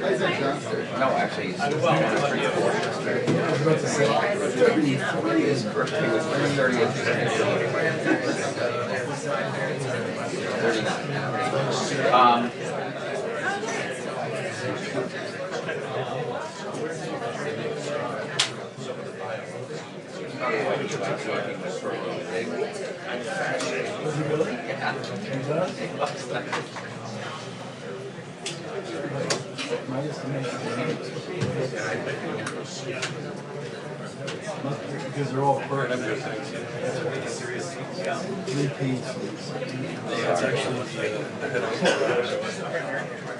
No, actually, he's his birthday was 30th. 39. Because they're all first. Repeats. That's actually the head of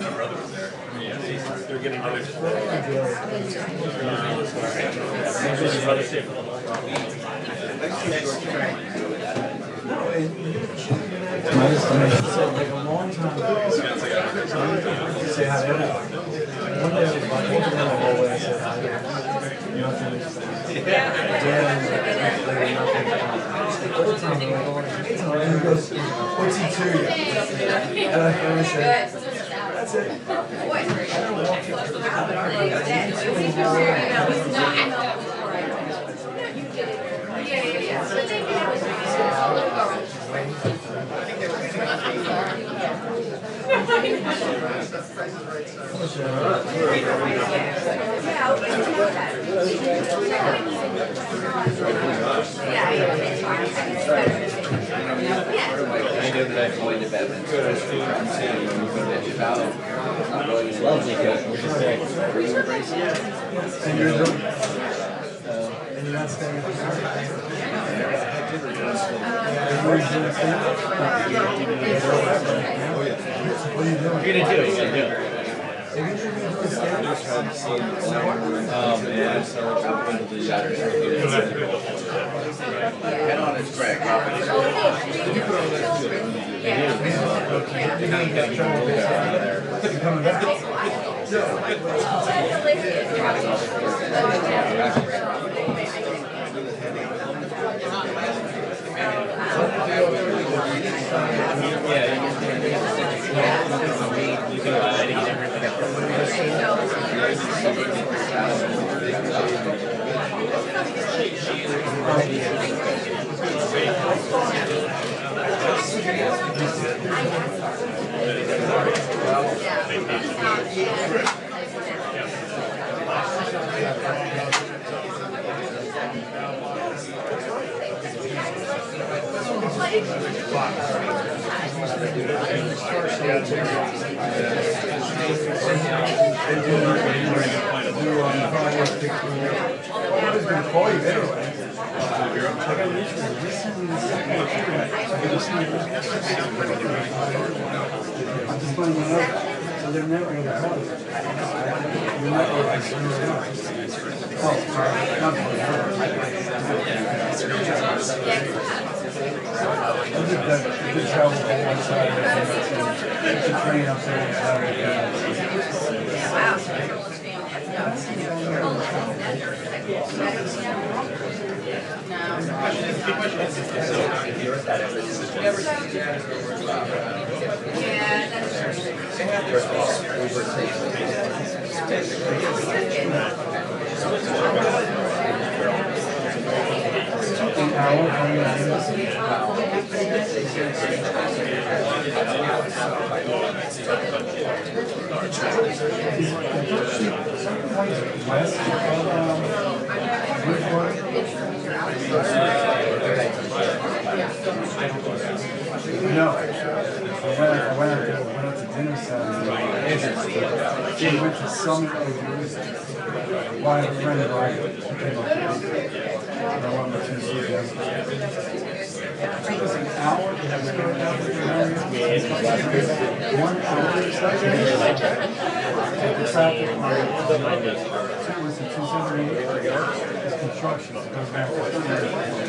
my brother was there. They're getting ready. My estimation said like a long time ago. Say hi to everyone. One day I was walking down the hallway and said hi to nothing. And he goes, what's he to you? And I finish it. That's it. And you're not staying at the house? What are you doing? You're gonna do it. You're gonna do it. Head on is correct. Coming back? So they're never going to call you. You're not going to good travel on one side and the train up there. No. I went out to dinner Saturday. We went to Summit of Jerusalem. Why a friend of mine came up to me. I went with two CVS. It took us an hour to have to go down to the area. 1 hour to take the traffic on it was in 278. It's construction. It goes back to 30.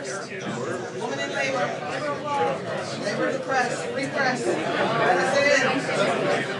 first. Woman in labor. Labor to press. Free press. That's it.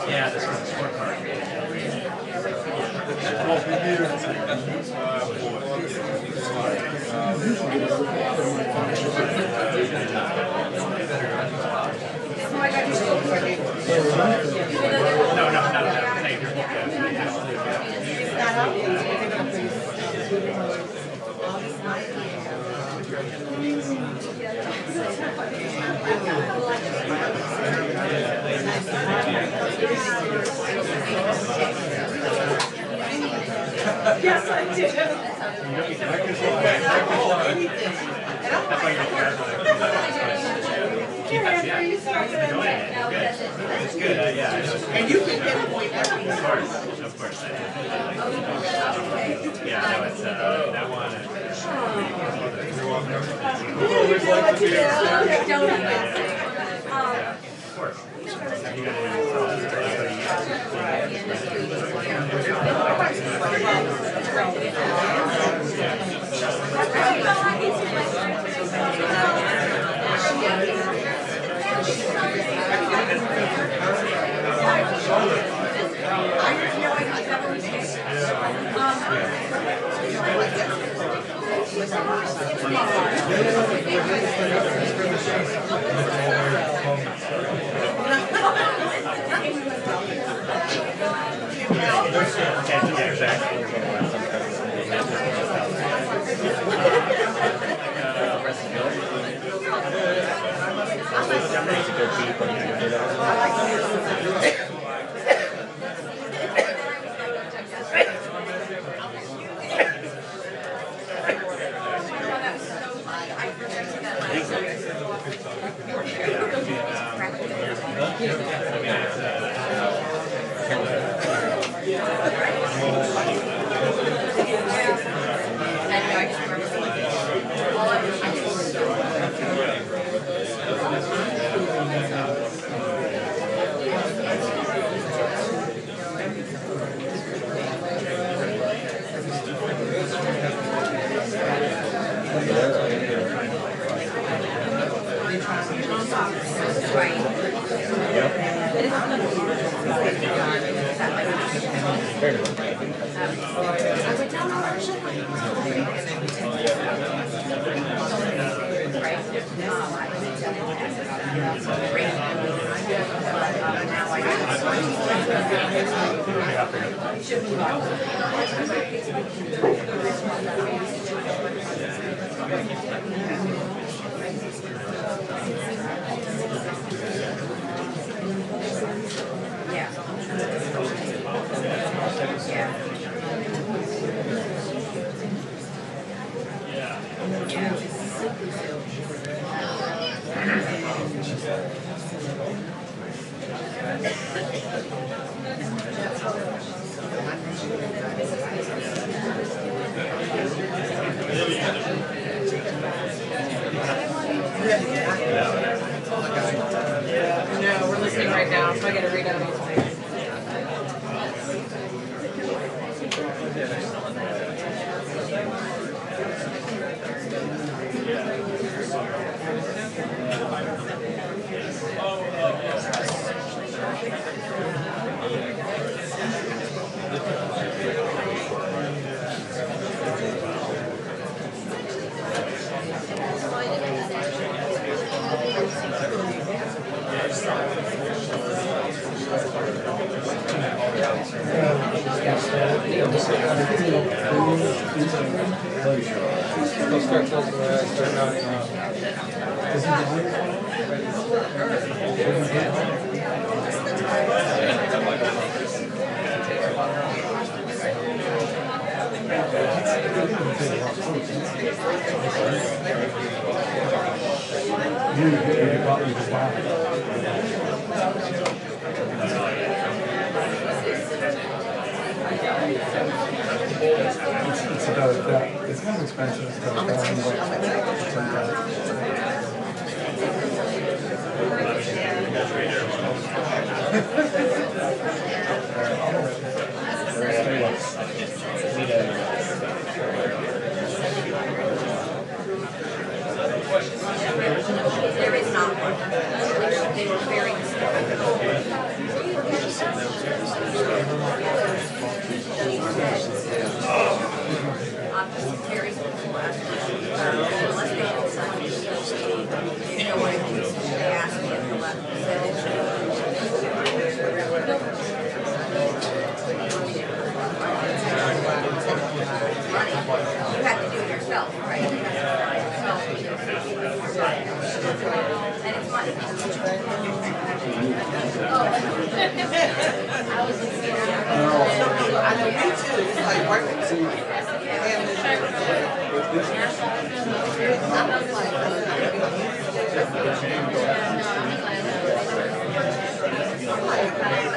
Yeah, this one's scorecard. Yes, I did. It's good, yeah. And you can get a point every time. Of course. Yeah, no, it's that one. You know what to do. Of course. You gotta No, we're listening right now, so I gotta read out all the things. It's about that. It's kind of expensive. It's about There is not one. They were very very unless they had signed you know what I mean? They asked me if the left you have to do it yourself, right? And it's money. I know me too. It's like working too.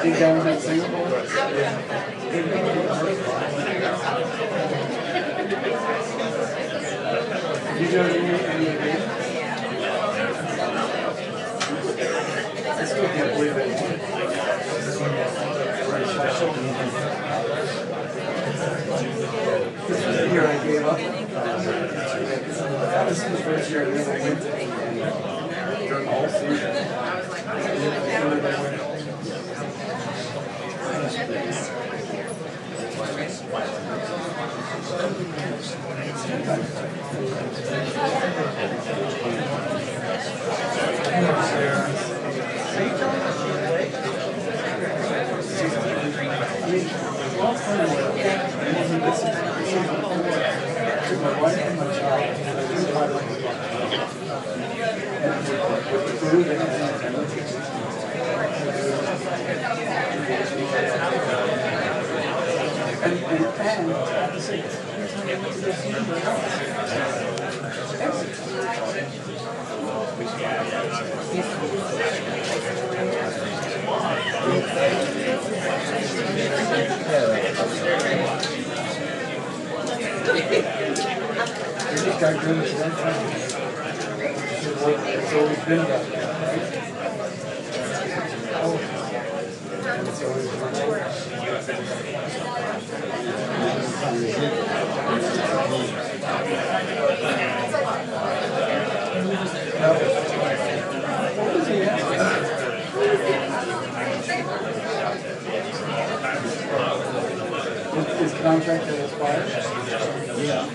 You down in Singapore? You doing any again? I still can't believe it. This was the year I gave up. This is the first year I never went during all season. It's always been that way, right? It's always been that way. What was he asking? His contract that expired? Yeah.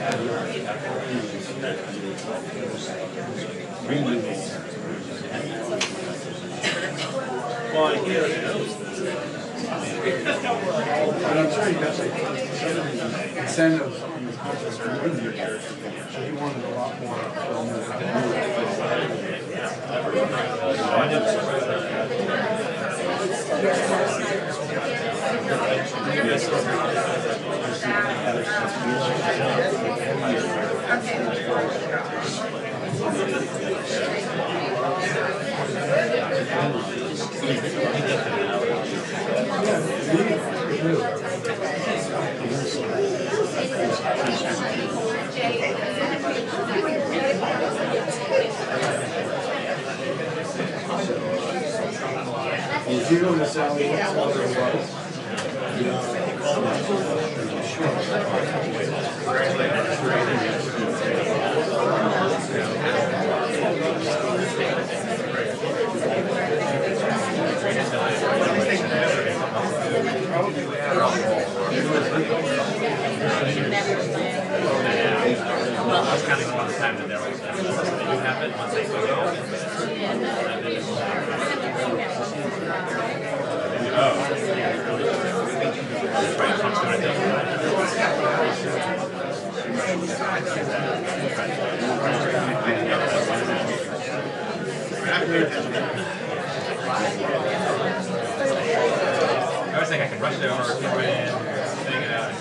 Well, here it goes. And I'm sure he got like incentives on his contract for living here. So he wanted a lot more from Did you go to Sally? Well, that's kind of one time that there was you have it once they go. Oh. I was thinking I could rush it over, thing it out.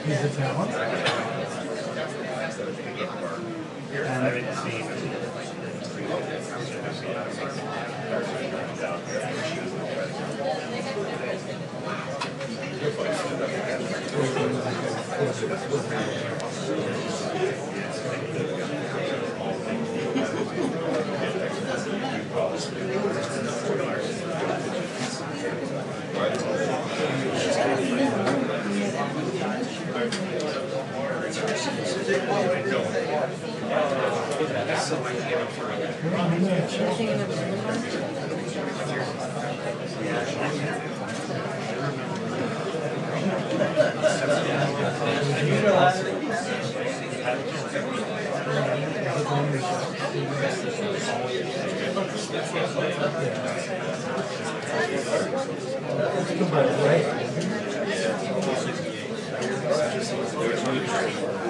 He's a talent.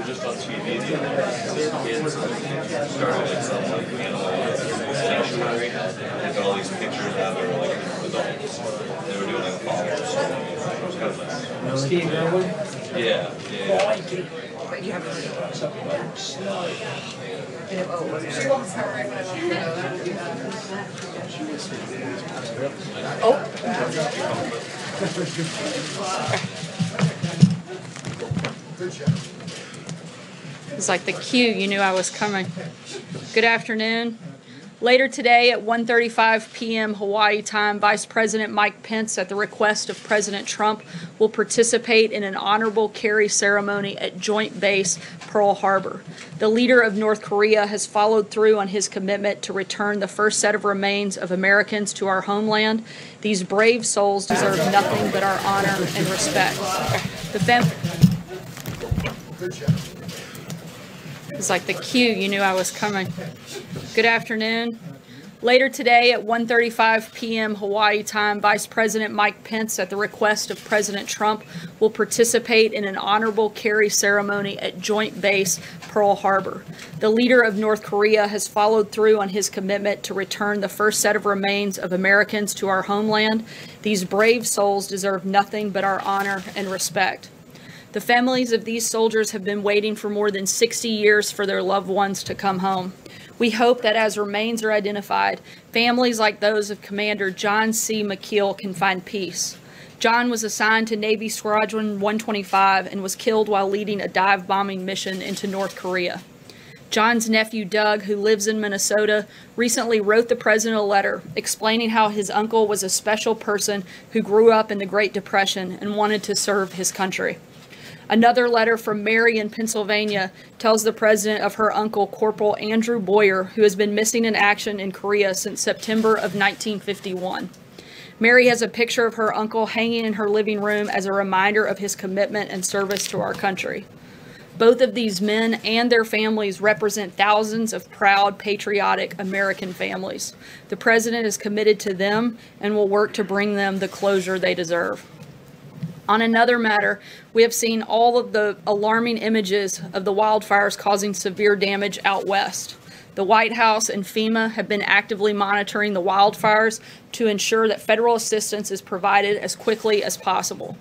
Just on TV the other day, kids started some like stationery, and got all these pictures now they're like adults. They were doing like a follow-up, so it was kind of nice. Steve Irwin? Yeah. But you have It's like the cue, you knew I was coming. Good afternoon. Later today at 1:35 p.m. Hawaii time, Vice President Mike Pence, at the request of President Trump, will participate in an honorable carry ceremony at Joint Base Pearl Harbor. The leader of North Korea has followed through on his commitment to return the first set of remains of Americans to our homeland. These brave souls deserve nothing but our honor and respect. It's like the cue, you knew I was coming. Good afternoon. Later today at 1:35 p.m. Hawaii time, Vice President Mike Pence, at the request of President Trump, will participate in an honorable carry ceremony at Joint Base Pearl Harbor. The leader of North Korea has followed through on his commitment to return the first set of remains of Americans to our homeland. These brave souls deserve nothing but our honor and respect. The families of these soldiers have been waiting for more than 60 years for their loved ones to come home. We hope that as remains are identified, families like those of Commander John C. McKeel can find peace. John was assigned to Navy Squadron 125 and was killed while leading a dive bombing mission into North Korea. John's nephew Doug, who lives in Minnesota, recently wrote the president a letter explaining how his uncle was a special person who grew up in the Great Depression and wanted to serve his country. Another letter from Mary in Pennsylvania tells the president of her uncle, Corporal Andrew Boyer, who has been missing in action in Korea since September of 1951. Mary has a picture of her uncle hanging in her living room as a reminder of his commitment and service to our country. Both of these men and their families represent thousands of proud, patriotic American families. The president is committed to them and will work to bring them the closure they deserve. On another matter, we have seen all of the alarming images of the wildfires causing severe damage out west. The White House and FEMA have been actively monitoring the wildfires to ensure that federal assistance is provided as quickly as possible.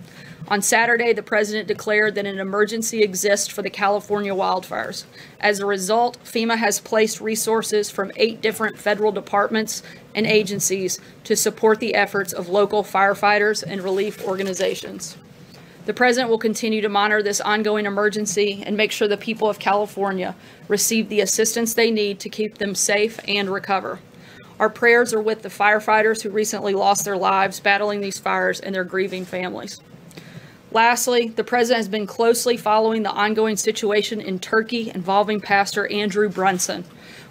On Saturday, the president declared that an emergency exists for the California wildfires. As a result, FEMA has placed resources from 8 different federal departments and agencies to support the efforts of local firefighters and relief organizations. The President will continue to monitor this ongoing emergency and make sure the people of California receive the assistance they need to keep them safe and recover. Our prayers are with the firefighters who recently lost their lives battling these fires and their grieving families. Lastly, the President has been closely following the ongoing situation in Turkey involving Pastor Andrew Brunson.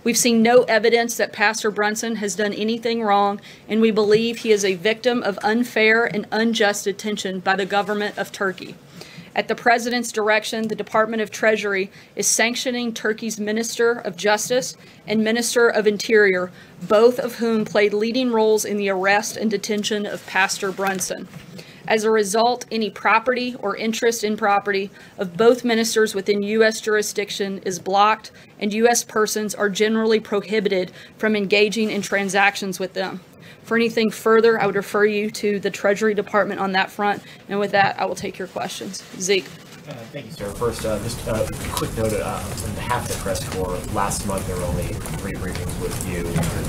We've seen no evidence that Pastor Brunson has done anything wrong, and we believe he is a victim of unfair and unjust detention by the government of Turkey. At the President's direction, the Department of Treasury is sanctioning Turkey's Minister of Justice and Minister of Interior, both of whom played leading roles in the arrest and detention of Pastor Brunson. As a result, any property or interest in property of both ministers within U.S. jurisdiction is blocked, and U.S. persons are generally prohibited from engaging in transactions with them. For anything further, I would refer you to the Treasury Department on that front. And with that, I will take your questions. Zeke. Thank you, sir. First, just a quick note on behalf of the press corps. Last month, there were only 3 briefings with you,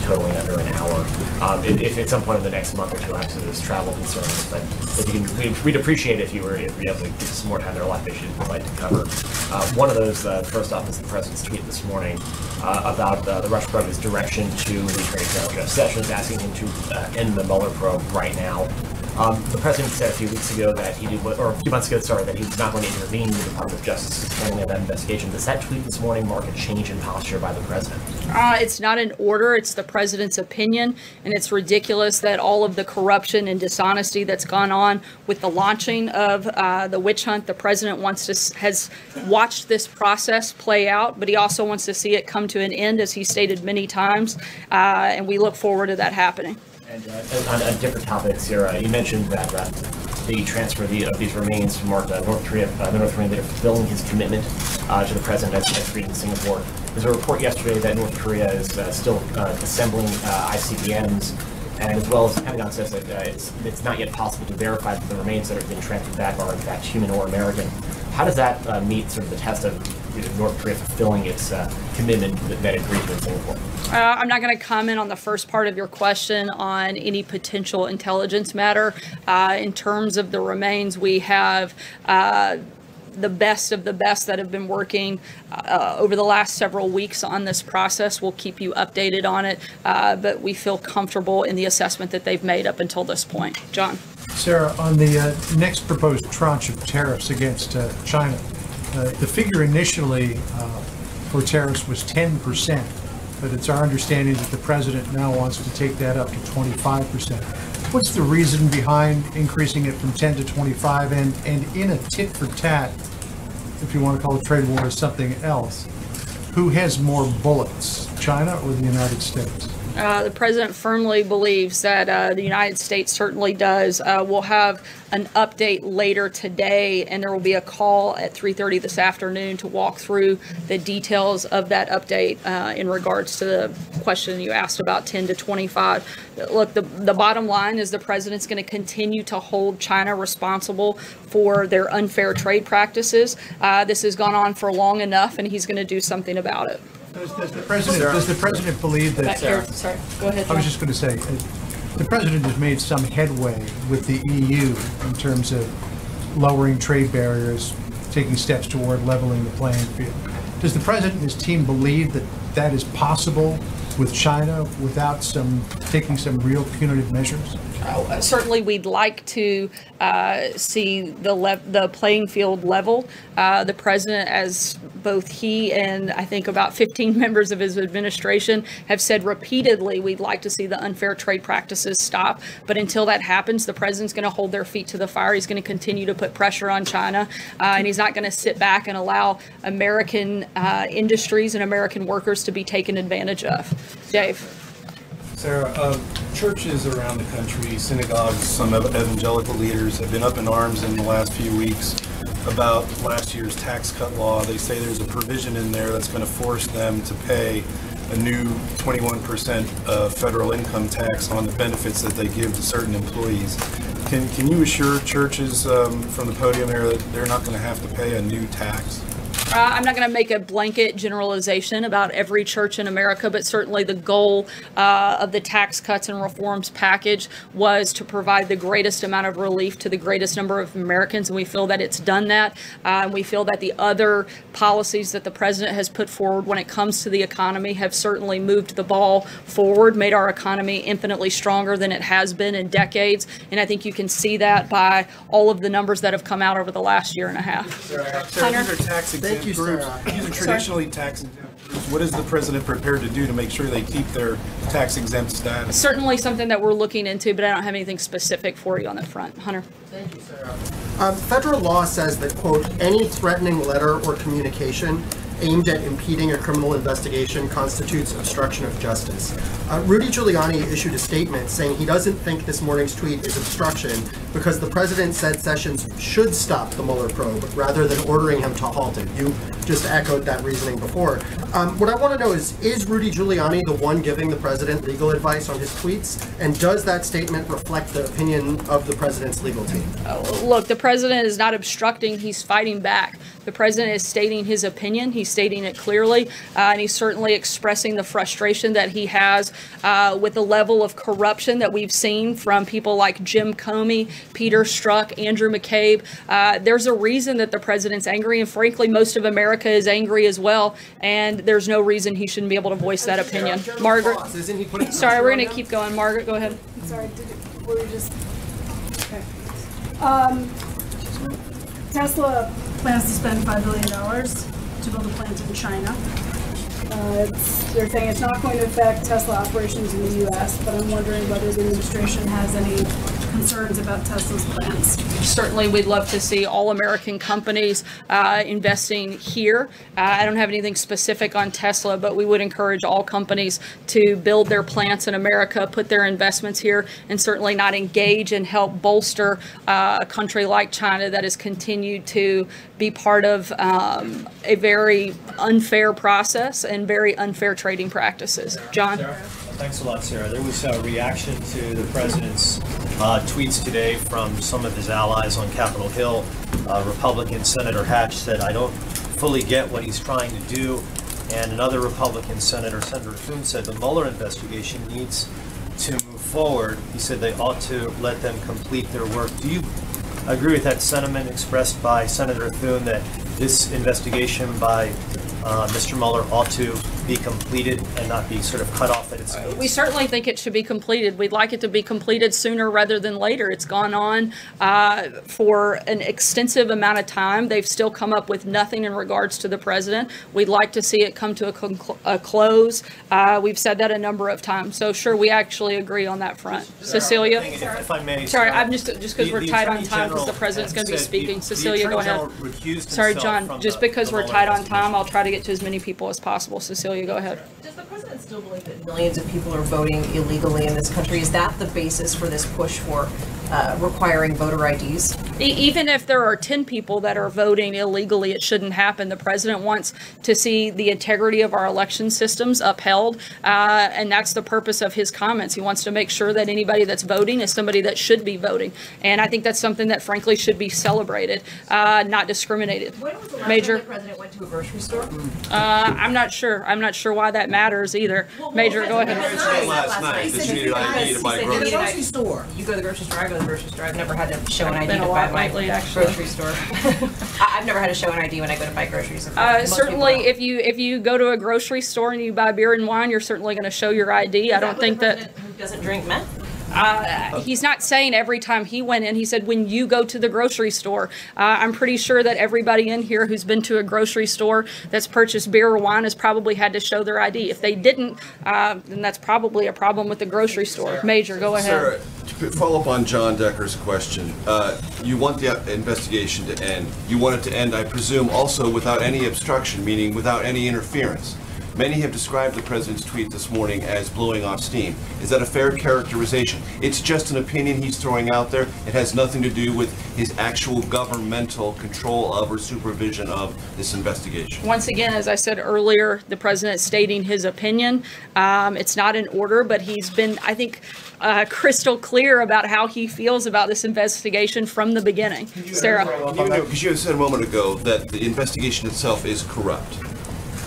totaling under an hour. If at some point in the next month or two, obviously there's travel concerns, but if you can, we'd appreciate if you were able to give us some more time. There are a lot of issues we'd like to cover. One of those, first off, is the President's tweet this morning about the Russian President's direction to the Attorney General Jeff Sessions, asking him to end the Mueller probe right now. The President said a few weeks ago that he did, or a few months ago, sorry, that he was not going to intervene in the Department of Justice's handling of that investigation. Does that tweet this morning mark a change in posture by the President? It's not an order. It's the President's opinion, and it's ridiculous that all of the corruption and dishonesty that's gone on with the launching of the witch hunt, the President has watched this process play out, but he also wants to see it come to an end, as he stated many times, and we look forward to that happening. And on different topics here, you mentioned that the transfer of these remains from North Korea, the North Korean leader fulfilling his commitment to the President as freed in Singapore. There's a report yesterday that North Korea is still assembling ICBMs, and as well as the Pentagon says that it's not yet possible to verify that the remains that have been transferred back are in fact human or American. How does that meet sort of the test of North Korea fulfilling its commitment that it agreed to in Singapore? I'm not going to comment on the first part of your question on any potential intelligence matter. In terms of the remains, we have the best of the best that have been working over the last several weeks on this process. We'll keep you updated on it, but we feel comfortable in the assessment that they've made up until this point. John. Sarah, on the next proposed tranche of tariffs against China, the figure initially for tariffs was 10%, but it's our understanding that the President now wants to take that up to 25%. What's the reason behind increasing it from 10 to 25, and in a tit for tat, if you want to call a trade war or something else, who has more bullets, China or the United States? The President firmly believes that the United States certainly does. We'll have an update later today, and there will be a call at 3:30 this afternoon to walk through the details of that update in regards to the question you asked about 10 to 25. Look, the bottom line is the President's going to continue to hold China responsible for their unfair trade practices. This has gone on for long enough, and he's going to do something about it. Does the President believe that? Sorry, go ahead. I was just going to say, the President has made some headway with the EU in terms of lowering trade barriers, taking steps toward leveling the playing field. Does the President and his team believe that that is possible with China without taking some real punitive measures? Certainly, we'd like to see the playing field level. The President, as both he and I think about 15 members of his administration have said repeatedly, we'd like to see the unfair trade practices stop. But until that happens, the President's going to hold their feet to the fire. He's going to continue to put pressure on China, and he's not going to sit back and allow American industries and American workers to be taken advantage of. Dave. Sarah, churches around the country, synagogues, some evangelical leaders have been up in arms in the last few weeks about last year's tax cut law. They say there's a provision in there that's going to force them to pay a new 21% federal income tax on the benefits that they give to certain employees. Can you assure churches from the podium here that they're not going to have to pay a new tax? I'm not going to make a blanket generalization about every church in America, but certainly the goal of the tax cuts and reforms package was to provide the greatest amount of relief to the greatest number of Americans, and we feel that it's done that. We feel that the other policies that the president has put forward when it comes to the economy have certainly moved the ball forward, made our economy infinitely stronger than it has been in decades, and I think you can see that by all of the numbers that have come out over the last year and a half. Hunter? These are tax exempt groups. These are traditionally tax exempt groups. What is the president prepared to do to make sure they keep their tax exempt status? Certainly something that we're looking into, but I don't have anything specific for you on that front. Hunter? Thank you, Sarah. Federal law says that, quote, any threatening letter or communication aimed at impeding a criminal investigation constitutes obstruction of justice. Rudy Giuliani issued a statement saying he doesn't think this morning's tweet is obstruction because the president said Sessions should stop the Mueller probe rather than ordering him to halt it. You just echoed that reasoning before. What I want to know is Rudy Giuliani the one giving the president legal advice on his tweets? And does that statement reflect the opinion of the president's legal team? Look, the president is not obstructing, he's fighting back. The president is stating his opinion, he's stating it clearly, and he's certainly expressing the frustration that he has with the level of corruption that we've seen from people like Jim Comey, Peter Strzok, Andrew McCabe. There's a reason that the president's angry, and frankly, most of America is angry as well, and there's no reason he shouldn't be able to voice that opinion. Margaret? Sorry, we're going to keep going. Margaret, go ahead. Sorry, were we just... Okay. Tesla plans to spend $5 billion to build a plant in China. They're saying it's not going to affect Tesla operations in the U.S., but I'm wondering whether the administration has any concerns about Tesla's plans. Certainly, we'd love to see all American companies investing here. I don't have anything specific on Tesla, but we would encourage all companies to build their plants in America, put their investments here, and certainly not engage and help bolster a country like China that has continued to be part of a very unfair process and very unfair trading practices. John? Thanks a lot, Sarah. There was a reaction to the president's tweets today from some of his allies on Capitol Hill. Republican Senator Hatch said, I don't fully get what he's trying to do. And another Republican senator, Senator Thune, said the Mueller investigation needs to move forward. He said they ought to let them complete their work. Do you agree with that sentiment expressed by Senator Thune that this investigation by Mr. Mueller ought to be completed and not be sort of cut off at its knees? We certainly think it should be completed. We'd like it to be completed sooner rather than later. It's gone on for an extensive amount of time. They've still come up with nothing in regards to the president. We'd like to see it come to a close. We've said that a number of times. So sure, we actually agree on that front. Cecilia? If I may. Sorry, I'm just because we're tight on time because the president's going to be speaking. Cecilia, go ahead. Sorry, John, just because we're tight on time, I'll try to get to as many people as possible. Cecilia, go ahead. Does the president still believe that millions of people are voting illegally in this country? Is that the basis for this push for requiring voter IDs? Even if there are 10 people that are voting illegally, it shouldn't happen. The president wants to see the integrity of our election systems upheld, and that's the purpose of his comments. He wants to make sure that anybody that's voting is somebody that should be voting, and I think that's something that frankly should be celebrated, not discriminated. When was the last Major? time the president went to a grocery store? I'm not sure. I'm not sure why that matters either. Major, go ahead. Last night that you needed ID to buy groceries. Grocery store. You go to the grocery store, I go to the grocery store. I've never had to show an ID Been a to buy lot my lately, actually. grocery store. I've never had to show an ID when I go to buy groceries. Certainly, if you go to a grocery store and you buy beer and wine, you're certainly going to show your ID. I don't think that. Who doesn't drink meth? He's not saying every time he went in. He said when you go to the grocery store. I'm pretty sure that everybody in here who's been to a grocery store that's purchased beer or wine has probably had to show their ID. If they didn't, then that's probably a problem with the grocery store. Major, go ahead. Sarah, to follow up on John Decker's question, you want the investigation to end. You want it to end, I presume, also without any obstruction, meaning without any interference. Many have described the president's tweet this morning as blowing off steam. Is that a fair characterization? It's just an opinion he's throwing out there. It has nothing to do with his actual governmental control of or supervision of this investigation. Once again, as I said earlier, the president stating his opinion. It's not in order, but he's been, I think, crystal clear about how he feels about this investigation from the beginning. Sarah. Because you said a moment ago that the investigation itself is corrupt.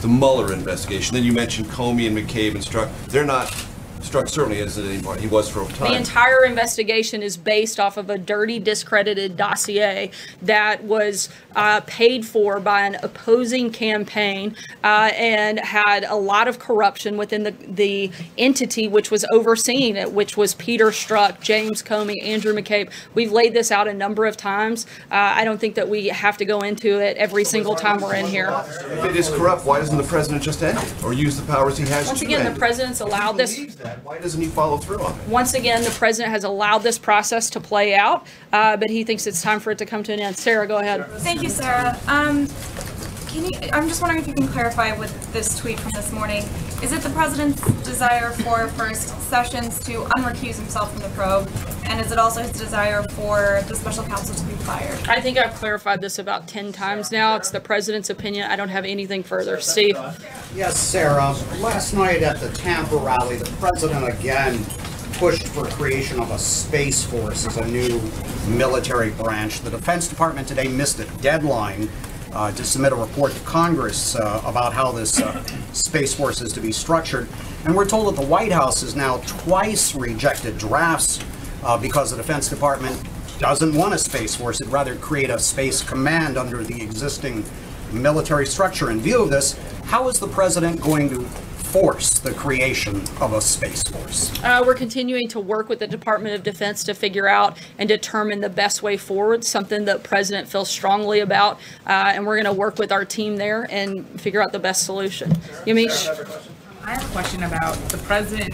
The Mueller investigation. Then you mentioned Comey and McCabe and Strzok. They're not. Strzok certainly isn't anymore. He was for a time. The entire investigation is based off of a dirty, discredited dossier that was paid for by an opposing campaign and had a lot of corruption within the entity which was overseeing it, which was Peter Strzok, James Comey, Andrew McCabe. We've laid this out a number of times. I don't think that we have to go into it every single time we're in here. If it is corrupt, why doesn't the president just end it or use the powers he has? Once again, the president's allowed this. Why doesn't he follow through on it? Once again, the president has allowed this process to play out, but he thinks it's time for it to come to an end. Sarah, go ahead. Thank you, Sarah. I'm just wondering if you can clarify with this tweet from this morning. Is it the president's desire for first Sessions to unrecuse himself from the probe? And is it also his desire for the special counsel to be fired? I think I've clarified this about 10 times now. It's the president's opinion. I don't have anything further. Steve? Yes, Sarah. Last night at the Tampa rally, the president again pushed for creation of a Space Force as a new military branch. The Defense Department today missed a deadline to submit a report to Congress about how this Space Force is to be structured. And we're told that the White House has now twice rejected drafts because the Defense Department doesn't want a Space Force. It'd rather create a Space Command under the existing military structure. In view of this, how is the president going to force the creation of a Space Force? We're continuing to work with the Department of Defense to figure out and determine the best way forward, something that the president feels strongly about, and we're going to work with our team there and figure out the best solution. Yamish? I have a question about the president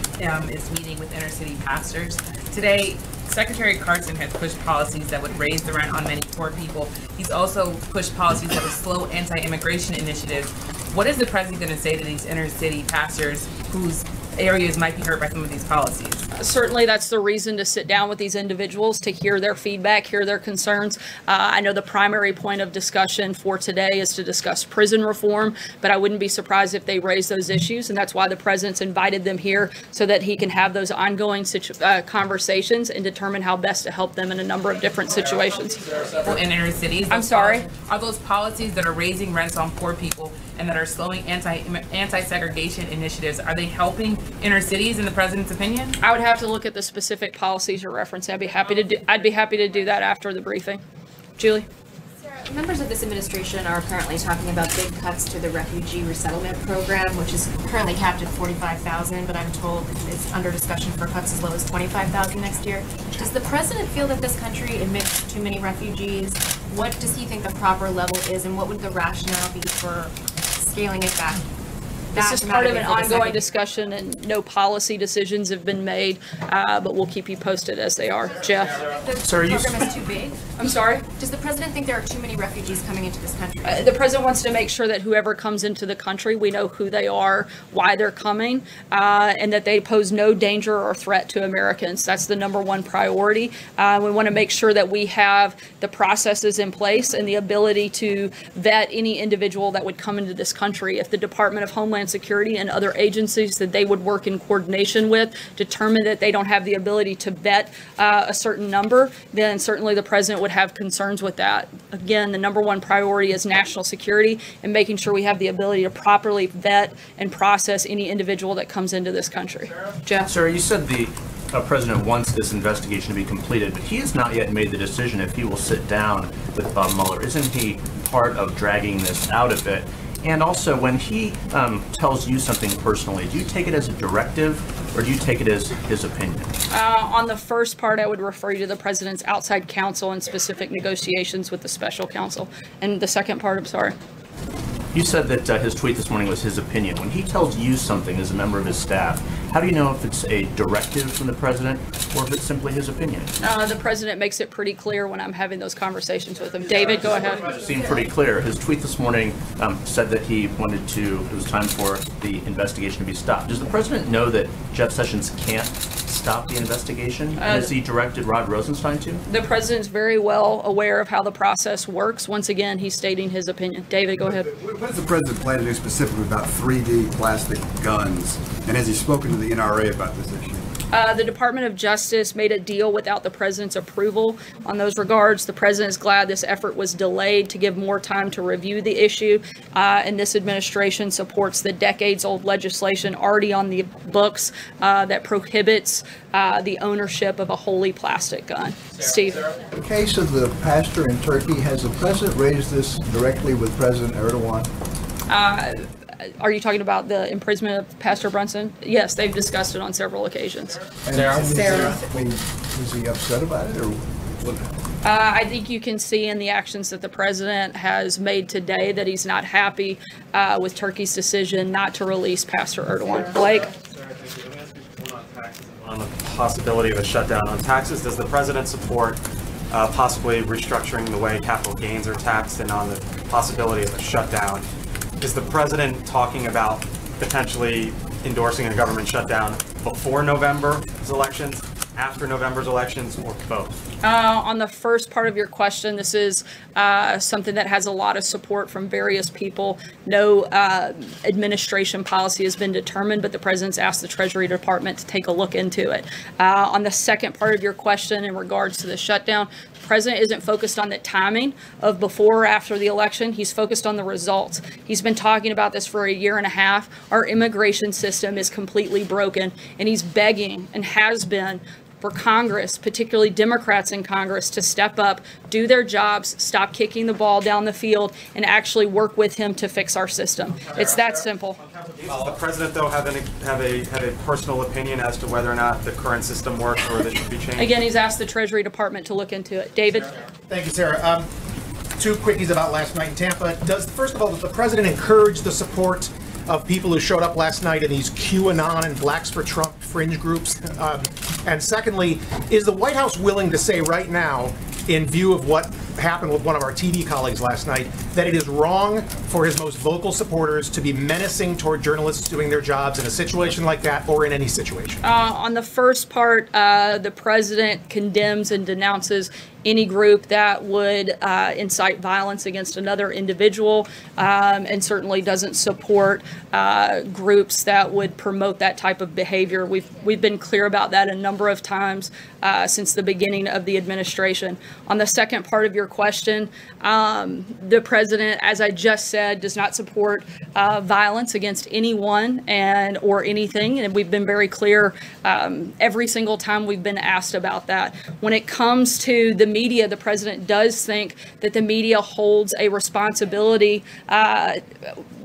is meeting with inner city pastors. Today, Secretary Carson has pushed policies that would raise the rent on many poor people. He's also pushed policies that would slow anti-immigration initiatives. What is the president going to say to these inner city pastors whose areas might be hurt by some of these policies? Certainly, that's the reason to sit down with these individuals, to hear their feedback, hear their concerns. I know the primary point of discussion for today is to discuss prison reform, but I wouldn't be surprised if they raise those issues, and that's why the president's invited them here so that he can have those ongoing conversations and determine how best to help them in a number of different situations. In inner cities? I'm sorry? Are those policies that are raising rents on poor people and that are slowing anti-segregation initiatives, are they helping inner cities in the president's opinion? I would have to look at the specific policies you're referencing. I'd be happy to do that after the briefing. Julie? Members of this administration are currently talking about big cuts to the Refugee Resettlement program, which is currently capped at $45,000, but I'm told it's under discussion for cuts as low as $25,000 next year. Does the president feel that this country admits too many refugees? What does he think the proper level is, and what would the rationale be for scaling it back? This is part of an ongoing discussion, and no policy decisions have been made, but we'll keep you posted as they are. Jeff? The program is too big? I'm sorry? Does the president think there are too many refugees coming into this country? The president wants to make sure that whoever comes into the country, we know who they are, why they're coming, and that they pose no danger or threat to Americans. That's the #1 priority. We want to make sure that we have the processes in place and the ability to vet any individual that would come into this country. If the Department of Homeland Security and other agencies that they would work in coordination with determine that they don't have the ability to vet a certain number, then certainly the president would have concerns with that. Again, the #1 priority is national security and making sure we have the ability to properly vet and process any individual that comes into this country. Jeff? Sir, you said the president wants this investigation to be completed, but he has not yet made the decision if he will sit down with Mueller. Isn't he part of dragging this out a bit? And also, when he tells you something personally, do you take it as a directive or do you take it as his opinion? On the first part, I would refer you to the president's outside counsel and specific negotiations with the special counsel. And the second part, I'm sorry. You said that his tweet this morning was his opinion. When he tells you something as a member of his staff, How do you know if it's a directive from the president or if it's simply his opinion? The president makes it pretty clear when I'm having those conversations with him. David, go ahead. It seemed pretty clear. His tweet this morning said that he wanted to, it was time for the investigation to be stopped. Does the president know that Jeff Sessions can't stop the investigation? And has he directed Rod Rosenstein to? The president's very well aware of how the process works. Once again, he's stating his opinion. David, go ahead. What does the president plan to do specifically about 3D plastic guns? And has he spoken to the NRA about this issue? The Department of Justice made a deal without the president's approval on those regards. The president is glad this effort was delayed to give more time to review the issue, and this administration supports the decades-old legislation already on the books that prohibits the ownership of a wholly plastic gun. Steve. In the case of the pastor in Turkey, has the president raised this directly with President Erdogan? Are you talking about the imprisonment of Pastor Brunson? Yes, they've discussed it on several occasions. Sarah. Is he upset about it, or what? I think you can see in the actions that the president has made today that he's not happy with Turkey's decision not to release Pastor Erdogan. Blake? On the possibility of a shutdown on taxes, does the president support possibly restructuring the way capital gains are taxed, and on the possibility of a shutdown? Is the president talking about potentially endorsing a government shutdown before November's elections, after November's elections, or both? On the first part of your question, this is something that has a lot of support from various people. No administration policy has been determined, but the president's asked the Treasury Department to take a look into it. On the second part of your question in regards to the shutdown, the president isn't focused on the timing of before or after the election. He's focused on the results. He's been talking about this for a year and a half. Our immigration system is completely broken, and he's begging and has been for Congress, particularly Democrats in Congress, to step up, do their jobs, stop kicking the ball down the field, and actually work with him to fix our system. It's that simple. Does the president, though, have a personal opinion as to whether or not the current system works or that should be changed? Again, he's asked the Treasury Department to look into it. David? Thank you, Sarah. Two quickies about last night in Tampa. First of all, does the president encourage the support of people who showed up last night in these QAnon and Blacks for Trump fringe groups? And secondly, is the White House willing to say right now, in view of what happened with one of our TV colleagues last night, that it is wrong for his most vocal supporters to be menacing toward journalists doing their jobs in a situation like that or in any situation? On the first part, the president condemns and denounces any group that would incite violence against another individual, and certainly doesn't support groups that would promote that type of behavior. We've been clear about that a number of times since the beginning of the administration. On the second part of your question, the president, as I just said, does not support violence against anyone or anything, and we've been very clear every single time we've been asked about that. When it comes to the media, the president does think that the media holds a responsibility.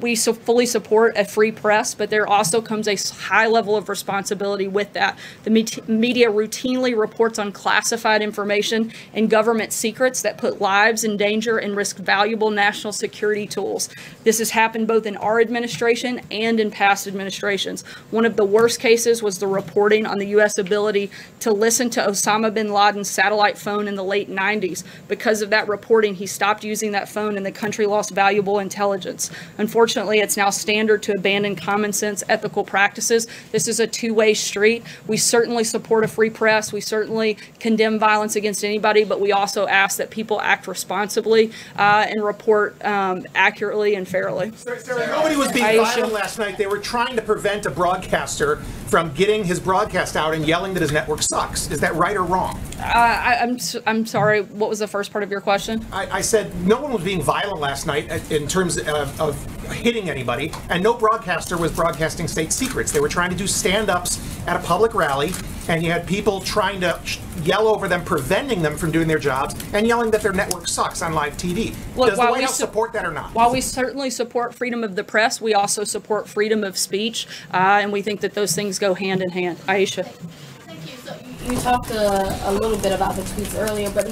We fully support a free press, but there also comes a high level of responsibility with that. The media routinely reports on classified information and government secrets that put lives in danger and risk valuable national security tools. This has happened both in our administration and in past administrations. One of the worst cases was the reporting on the U.S. ability to listen to Osama bin Laden's satellite phone in the late 90s. Because of that reporting, he stopped using that phone and the country lost valuable intelligence. Unfortunately, it's now standard to abandon common sense ethical practices. This is a two-way street. We certainly support a free press. We certainly condemn violence against anybody, but we also ask that people act responsibly and report accurately and fairly. Sarah, nobody was being violent last night. They were trying to prevent a broadcaster from getting his broadcast out and yelling that his network sucks. Is that right or wrong? I'm sorry, what was the first part of your question? I said no one was being violent last night in terms of hitting anybody, and no broadcaster was broadcasting state secrets. They were trying to do stand-ups at a public rally, and you had people trying to yell over them, preventing them from doing their jobs, and yelling that their network sucks on live TV. Look, does the White House support that or not? While we certainly support freedom of the press, we also support freedom of speech, and we think that those things go hand in hand. Aisha. Thank you. So you talked a little bit about the tweets earlier, but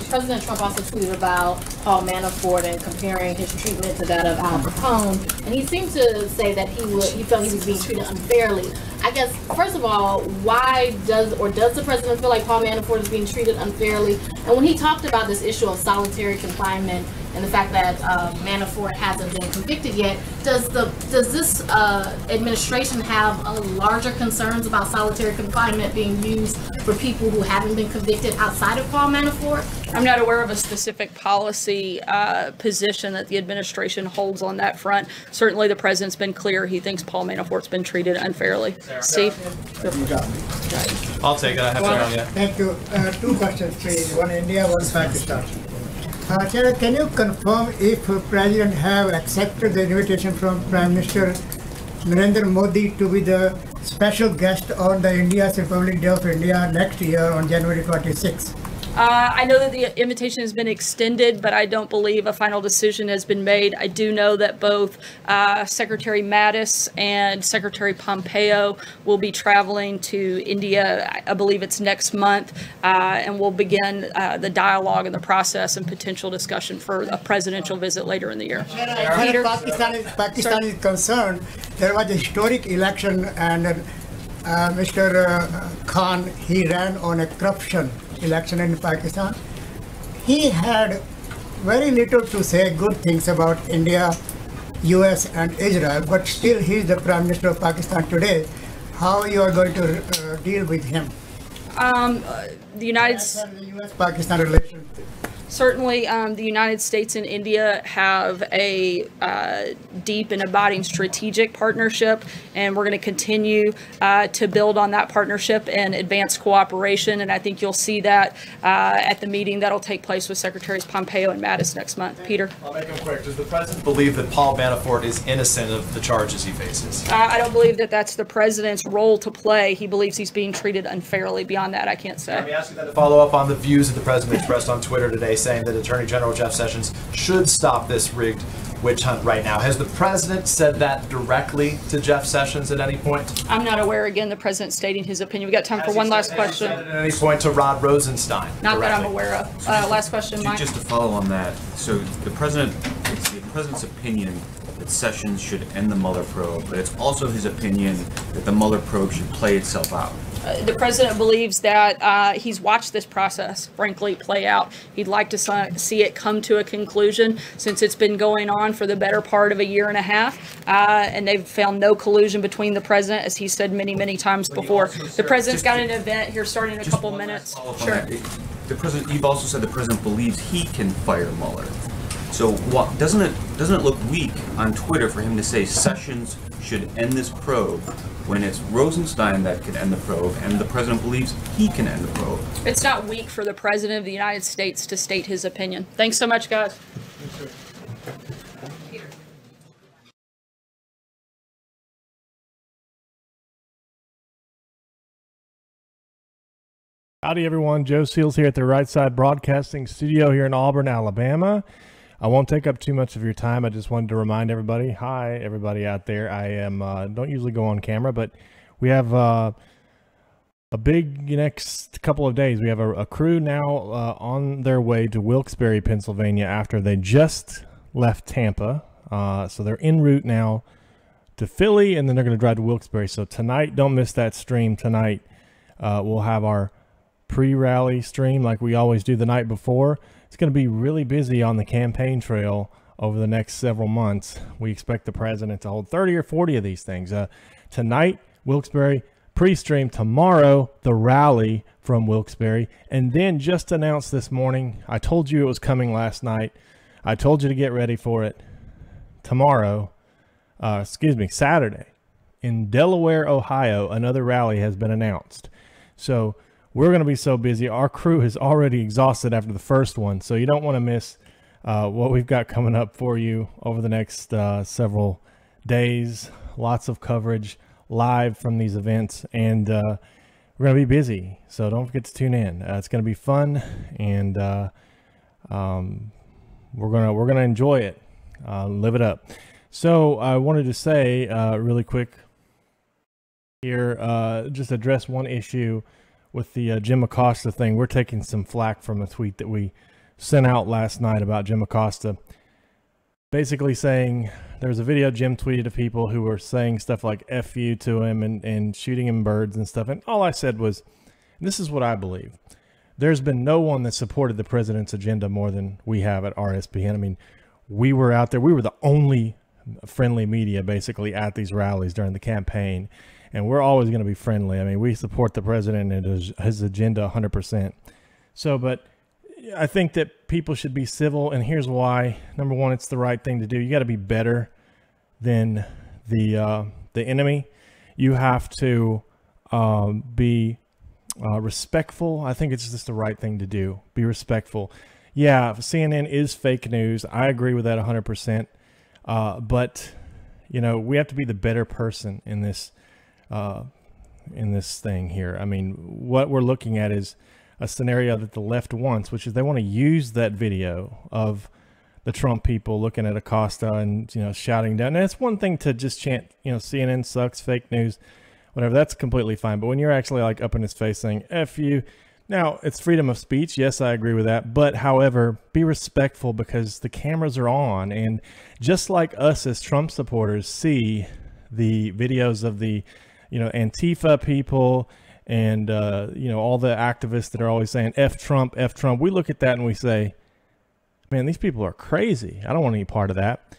President Trump also tweeted about Paul Manafort and comparing his treatment to that of Al Capone, and he seemed to say that he felt he was being treated unfairly. I guess, first of all, why does the president feel like Paul Manafort is being treated unfairly? And when he talked about this issue of solitary confinement and the fact that Manafort hasn't been convicted yet, does this administration have larger concerns about solitary confinement being used for people who haven't been convicted outside of Paul Manafort? I'm not aware of a specific policy position that the administration holds on that front. Certainly the president's been clear he thinks Paul Manafort's been treated unfairly. Steve? I'll take it. I have to know, yeah. Thank you. Two questions, please. One India, one Pakistan. Chair, can you confirm if President have accepted the invitation from Prime Minister Narendra Modi to be the special guest on the India's Republic Day of India next year on January 26th? I know that the invitation has been extended, but I don't believe a final decision has been made. I do know that both Secretary Mattis and Secretary Pompeo will be traveling to India. I believe it's next month, and we'll begin the dialogue and the process and potential discussion for a presidential visit later in the year. Peter? Pakistan is concerned. There was a historic election, and Mr. Khan, he ran on a corruption election in Pakistan. He had very little to say good things about India, US and Israel, but still he is the Prime Minister of Pakistan today. How you are going to deal with him? The United States, the US-Pakistan relations. Certainly, the United States and India have a deep and abiding strategic partnership, and we're going to continue to build on that partnership and advance cooperation. And I think you'll see that at the meeting that'll take place with Secretaries Pompeo and Mattis next month. Peter? I'll make them quick. Does the president believe that Paul Manafort is innocent of the charges he faces? I don't believe that that's the president's role to play. He believes he's being treated unfairly. Beyond that, I can't say. Let me ask you that to follow up on the views that the president expressed on Twitter today, saying that Attorney General Jeff Sessions should stop this rigged witch hunt right now. Has the president said that directly to Jeff Sessions at any point? I'm not aware. Again, the president stating his opinion. We got time for one last question. Has he said it at any point to Rod Rosenstein? Not that I'm aware of. Last question, Mike. Just to follow on that, so it's the president's opinion that Sessions should end the Mueller probe, but it's also his opinion that the Mueller probe should play itself out. The president believes that he's watched this process, frankly, play out. He'd like to see it come to a conclusion since it's been going on for the better part of a year and a half, and they've found no collusion between the president, as he said many, many times before. The president's got an event here starting in a couple minutes. Sure. The president, you've also said the president believes he can fire Mueller. So what, doesn't it look weak on Twitter for him to say Sessions should end this probe when it's Rosenstein that can end the probe and the president believes he can end the probe? It's not weak for the president of the United States to state his opinion. Thanks so much, guys. Howdy everyone, Joe Seals here at the Right Side Broadcasting Studio here in Auburn, Alabama. I won't take up too much of your time. I just wanted to remind everybody, hi everybody out there. I am don't usually go on camera, but we have a big next couple of days. We have a crew now on their way to Wilkes-Barre, Pennsylvania after they just left Tampa. So they're en route now to Philly, and then they're going to drive to Wilkes-Barre. So tonight, don't miss that stream. Tonight we'll have our pre-rally stream like we always do the night before. It's going to be really busy on the campaign trail over the next several months. We expect the president to hold 30 or 40 of these things. Tonight, Wilkes-Barre pre-stream. Tomorrow, the rally from Wilkes-Barre. And then just announced this morning, I told you it was coming last night. I told you to get ready for it. Tomorrow, Saturday, in Delaware, Ohio, another rally has been announced. So we're going to be so busy. Our crew is already exhausted after the first one, so you don't want to miss what we've got coming up for you over the next several days. Lots of coverage live from these events, and we're going to be busy, so don't forget to tune in. It's going to be fun, and we're gonna enjoy it, live it up. So I wanted to say really quick here, just address one issue with the Jim Acosta thing, we're taking some flack from a tweet that we sent out last night about Jim Acosta. Basically saying, there's a video Jim tweeted of people who were saying stuff like F you to him and shooting him birds and stuff. And all I said was, this is what I believe. There's been no one that supported the president's agenda more than we have at RSPN. I mean, we were out there. We were the only friendly media basically at these rallies during the campaign. And we're always going to be friendly. I mean, we support the president and his agenda 100%. So, but I think that people should be civil, and here's why. Number one, it's the right thing to do. You got to be better than the enemy. You have to be respectful. I think it's just the right thing to do. Be respectful. Yeah, CNN is fake news. I agree with that 100%. But you know, we have to be the better person in this thing here. I mean, what we're looking at is a scenario that the left wants, which is they want to use that video of the Trump people looking at Acosta and, you know, shouting down. And it's one thing to just chant, you know, CNN sucks, fake news, whatever. That's completely fine. But when you're actually like up in his face saying F you, now it's freedom of speech. Yes, I agree with that. But however, be respectful because the cameras are on. And just like us as Trump supporters see the videos of the, you know, Antifa people and, you know, all the activists that are always saying F Trump, F Trump. We look at that and we say, man, these people are crazy. I don't want any part of that.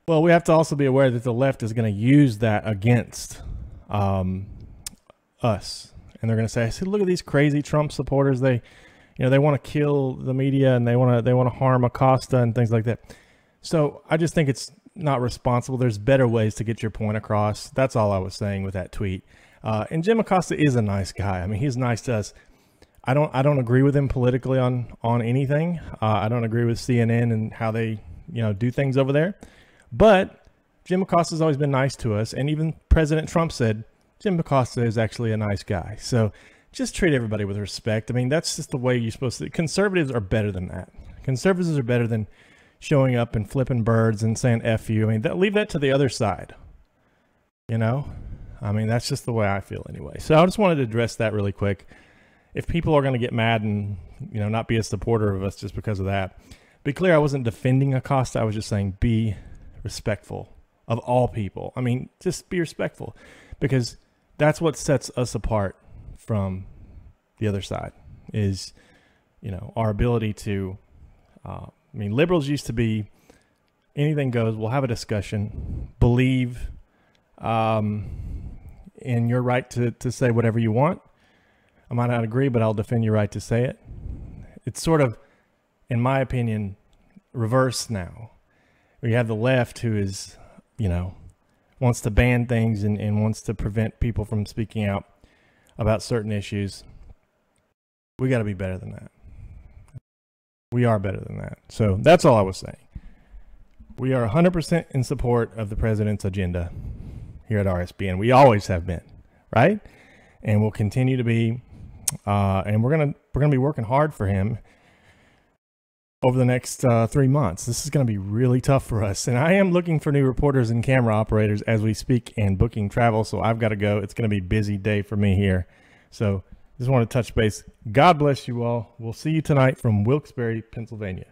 Well, we have to also be aware that the left is going to use that against us. And they're going to say, look at these crazy Trump supporters. They, you know, they want to kill the media and they want to harm Acosta and things like that. So I just think it's not responsible. There's better ways to get your point across. That's all I was saying with that tweet. And Jim Acosta is a nice guy. I mean, he's nice to us. I don't agree with him politically on anything. I don't agree with CNN and how they, you know, do things over there. But Jim Acosta has always been nice to us. And even President Trump said Jim Acosta is actually a nice guy. So just treat everybody with respect. I mean, that's just the way you're supposed to. Conservatives are better than that. Conservatives are better than showing up and flipping birds and saying F you. I mean, leave that to the other side. You know? I mean, that's just the way I feel anyway. So I just wanted to address that really quick. If people are going to get mad and, you know, not be a supporter of us just because of that, be clear, I wasn't defending Acosta. I was just saying be respectful of all people. I mean, just be respectful because that's what sets us apart from the other side is, you know, our ability to, I mean, liberals used to be anything goes. We'll have a discussion, believe in your right to say whatever you want. I might not agree, but I'll defend your right to say it. It's sort of, in my opinion, reversed now. We have the left who is, you know, wants to ban things and wants to prevent people from speaking out about certain issues. We got to be better than that. We are better than that. So that's all I was saying. We are 100% in support of the president's agenda here at RSBN. We always have been, right? And we'll continue to be. And we're gonna be working hard for him over the next 3 months. This is gonna be really tough for us. And I am looking for new reporters and camera operators as we speak and booking travel. So I've got to go. It's gonna be a busy day for me here. So just want to touch base. God bless you all. We'll see you tonight from Wilkes-Barre, Pennsylvania.